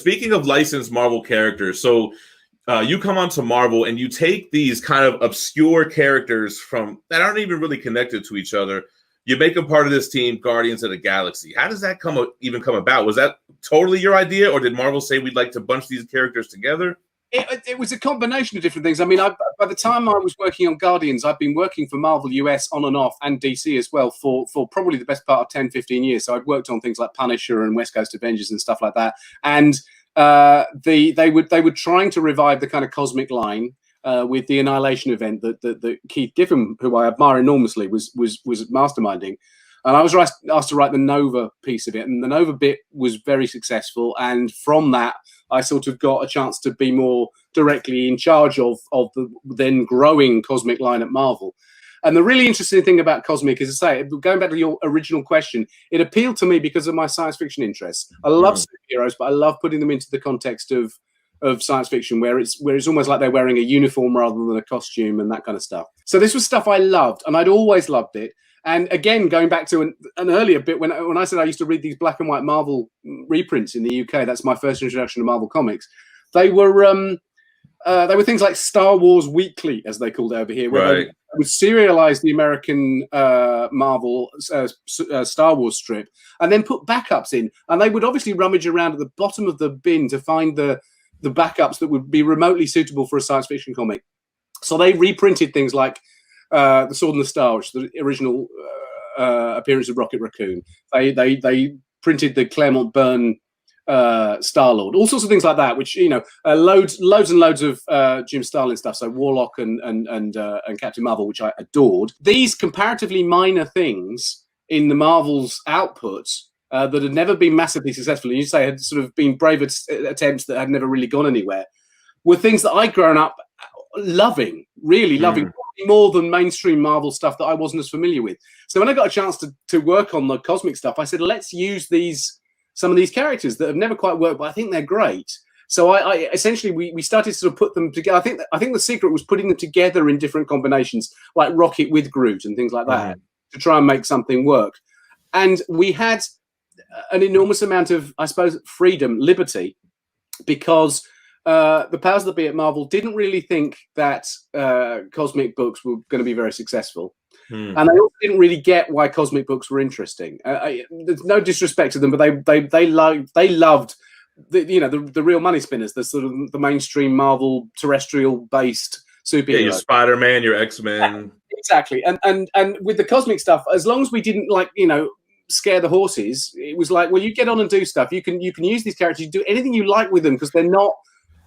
speaking of licensed Marvel characters, so you come onto Marvel and you take these kind of obscure characters from that aren't even really connected to each other. You make them part of this team, Guardians of the Galaxy. How does that come about? Was that totally your idea, or did Marvel say we'd like to bunch these characters together? It was a combination of different things. I mean, by the time I was working on Guardians, I'd been working for Marvel US on and off, and DC as well, for probably the best part of 10, 15 years. So I'd worked on things like Punisher and West Coast Avengers and stuff like that. And they were trying to revive the kind of cosmic line with the Annihilation event that Keith Giffen, who I admire enormously, was masterminding. And I was asked to write the Nova piece of it, and the Nova bit was very successful. And from that, I sort of got a chance to be more directly in charge of the then growing cosmic line at Marvel. And the really interesting thing about cosmic is, to say, going back to your original question, it appealed to me because of my science fiction interests. I love superheroes, but I love putting them into the context of science fiction, where it's almost like they're wearing a uniform rather than a costume and that kind of stuff. So this was stuff I loved, and I'd always loved it. And again, going back to an earlier bit, when I said I used to read these black and white Marvel reprints in the UK, that's my first introduction to Marvel Comics. They were things like Star Wars Weekly, as they called it over here, where they would serialize the American Marvel Star Wars strip and then put backups in. And they would obviously rummage around at the bottom of the bin to find the backups that would be remotely suitable for a science fiction comic. So they reprinted things like The Sword and the Star, which is the original appearance of Rocket Raccoon. They printed the Claremont Byrne Star-Lord, all sorts of things like that, which, loads and loads of Jim Starlin stuff. So Warlock and Captain Marvel, which I adored. These comparatively minor things in the Marvel's output that had never been massively successful, and you say had sort of been brave attempts that had never really gone anywhere, were things that I'd grown up loving, really loving, more than mainstream Marvel stuff that I wasn't as familiar with. So when I got a chance to work on the cosmic stuff, I said, let's use some of these characters that have never quite worked, but I think they're great. So I essentially we started to sort of put them together. I think the secret was putting them together in different combinations, like Rocket with Groot and things like that, to try and make something work. And we had an enormous amount of, I suppose, freedom, liberty, because the powers that be at Marvel didn't really think that cosmic books were going to be very successful. And they also didn't really get why cosmic books were interesting. There's no disrespect to them, but they loved the real money spinners, the sort of the mainstream Marvel terrestrial based superheroes. Yeah, your Spider-Man, your X-Men. Yeah, exactly. And with the cosmic stuff, as long as we didn't scare the horses, it was like, well, you get on and do stuff. You can use these characters, you do anything you like with them, because they're not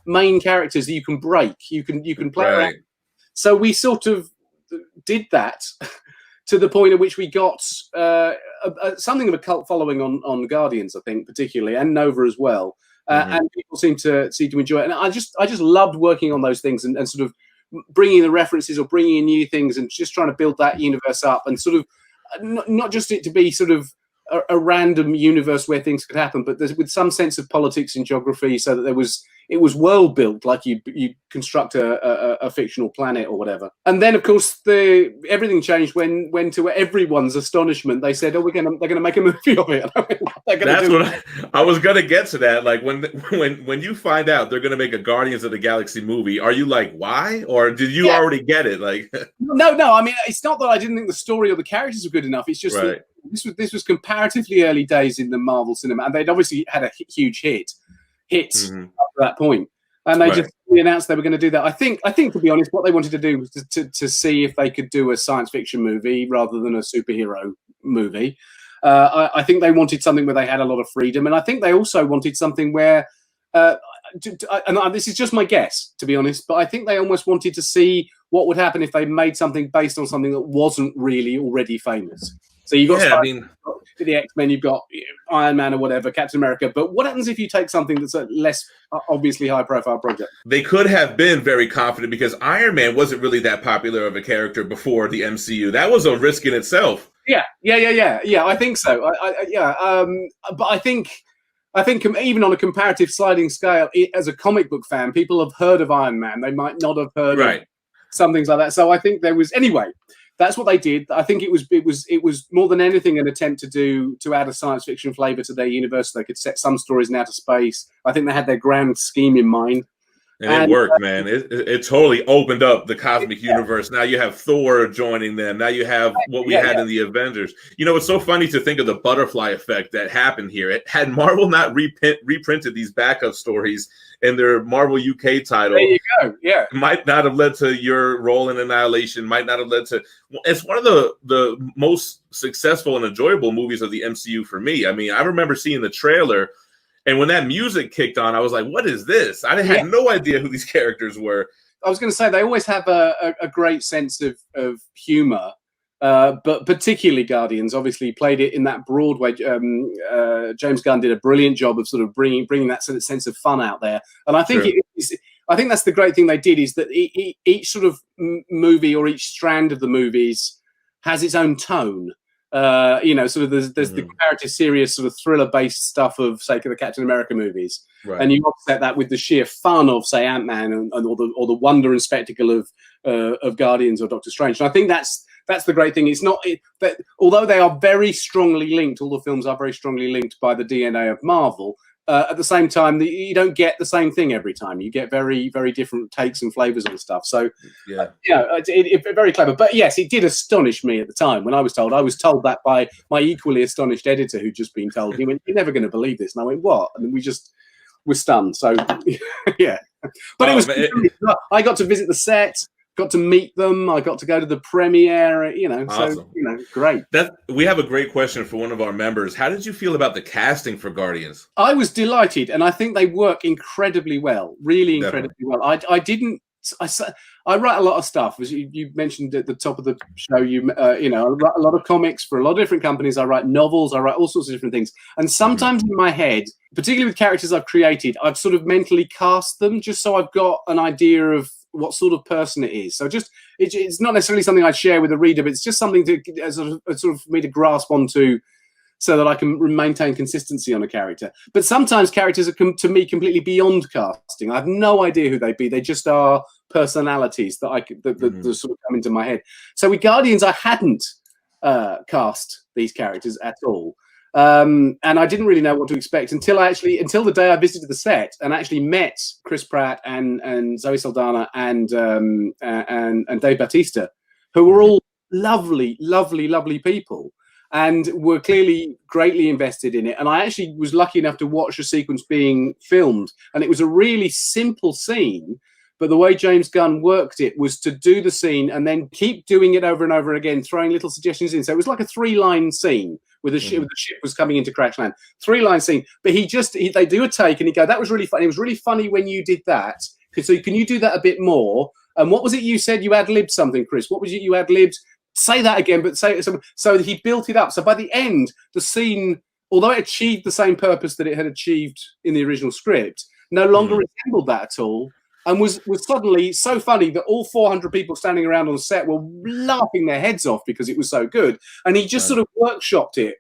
main characters that you can break. You can play around. So we sort of did that to the point at which we got something of a cult following on Guardians, I think, particularly, and Nova as well. And people seem to enjoy it. And I just loved working on those things and sort of bringing the references or bringing in new things and just trying to build that universe up, and sort of not just it to be sort of a random universe where things could happen, but with some sense of politics and geography, so that it was world built, like you construct a fictional planet or whatever. And then, of course, everything changed when to everyone's astonishment, they said, "Oh, they're gonna make a movie of it." That's what I was gonna get to. That, like, when you find out they're gonna make a Guardians of the Galaxy movie, are you like, why, or did you already get it? Like, no. I mean, it's not that I didn't think the story or the characters were good enough. It's just that this was comparatively early days in the Marvel cinema, and they'd obviously had a huge hits up to that point, and they just announced they were going to do that. I think to be honest, what they wanted to do was to see if they could do a science fiction movie rather than a superhero movie. I think they wanted something where they had a lot of freedom, and I think they also wanted something where, and this is just my guess, to be honest, but I think they almost wanted to see what would happen if they made something based on something that wasn't really already famous. So you've got the X-Men, you've got Iron Man or whatever, Captain America. But what happens if you take something that's a less obviously high-profile project? They could have been very confident, because Iron Man wasn't really that popular of a character before the MCU. That was a risk in itself. Yeah. I think so. But I think even on a comparative sliding scale, as a comic book fan, people have heard of Iron Man. They might not have heard of some things like that. So I think there was, anyway, that's what they did. I think it was more than anything an attempt to add a science fiction flavor to their universe. They could set some stories in outer space. I think they had their grand scheme in mind. And it worked, man. It totally opened up the cosmic universe. Now you have Thor joining them. Now you have what we had in the Avengers. You know, it's so funny to think of the butterfly effect that happened here. It had Marvel not reprinted these backup stories in their Marvel UK title. There you go. Yeah. Might not have led to your role in Annihilation. Might not have led to. It's one of the most successful and enjoyable movies of the MCU for me. I mean, I remember seeing the trailer. And when that music kicked on, I was like, what is this? I had no idea who these characters were. I was going to say, they always have a great sense of humor, but particularly Guardians obviously played it in that Broadway. James Gunn did a brilliant job of sort of bringing that sort of sense of fun out there. And I think I think that's the great thing they did, is that each sort of movie or each strand of the movies has its own tone. You know, sort of there's the comparative serious sort of thriller-based stuff of, say, the Captain America movies, and you offset that with the sheer fun of, say, Ant-Man and or the wonder and spectacle of Guardians or Doctor Strange. And I think that's the great thing. It's not that although they are very strongly linked, all the films are very strongly linked by the DNA of Marvel. At the same time, you don't get the same thing every time. You get very, very different takes and flavors on stuff. So, it's very clever. But yes, it did astonish me at the time when I was told. I was told that by my equally astonished editor, who'd just been told. He went, "You're never going to believe this." And I went, "What?" And we just were stunned. So, yeah. But it was. I got to visit the set. Got to meet them. I got to go to the premiere. You know, awesome. So great. We have a great question for one of our members. How did you feel about the casting for Guardians? I was delighted, and I think they work incredibly well. Really incredibly well. I write a lot of stuff, as you mentioned at the top of the show. I write a lot of comics for a lot of different companies. I write novels. I write all sorts of different things. And sometimes in my head, particularly with characters I've created, I've sort of mentally cast them just so I've got an idea of what sort of person it is. So it's not necessarily something I share with the reader, but it's just something to sort of for me to grasp onto, so that I can maintain consistency on a character. But sometimes characters are to me completely beyond casting. I have no idea who they be. They just are personalities that that sort of come into my head. So with Guardians, I hadn't cast these characters at all. And I didn't really know what to expect until the day I visited the set and actually met Chris Pratt and Zoe Saldana and Dave Bautista, who were all lovely, lovely, lovely people, and were clearly greatly invested in it. And I actually was lucky enough to watch a sequence being filmed, and it was a really simple scene. But the way James Gunn worked it was to do the scene and then keep doing it over and over again, throwing little suggestions in. So it was like a 3-line scene with the ship was coming into crash land. 3-line scene. But they do a take and he'd go, "That was really funny. It was really funny when you did that. So can you do that a bit more? And what was it you said? You ad-libbed something, Chris. What was it you ad-libbed? Say that again, but say it." So he built it up. So by the end, the scene, although it achieved the same purpose that it had achieved in the original script, no longer resembled that at all. And was suddenly so funny that all 400 people standing around on the set were laughing their heads off because it was so good. And he just sort of workshopped it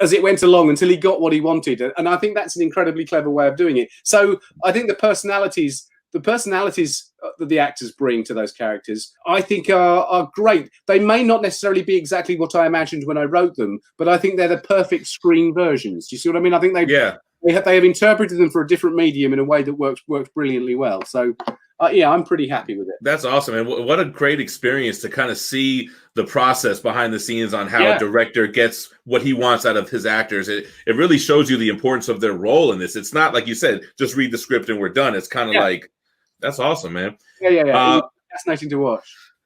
as it went along until he got what he wanted. And I think that's an incredibly clever way of doing it. So I think the personalities that the actors bring to those characters, I think are great. They may not necessarily be exactly what I imagined when I wrote them, but I think they're the perfect screen versions. Do you see what I mean? I think they have interpreted them for a different medium in a way that works brilliantly well. So, I'm pretty happy with it. That's awesome. And what a great experience to kind of see the process behind the scenes on how a director gets what he wants out of his actors. It really shows you the importance of their role in this. It's not like you said, just read the script and we're done. It's kind of like, that's awesome, man. Yeah. Fascinating to watch.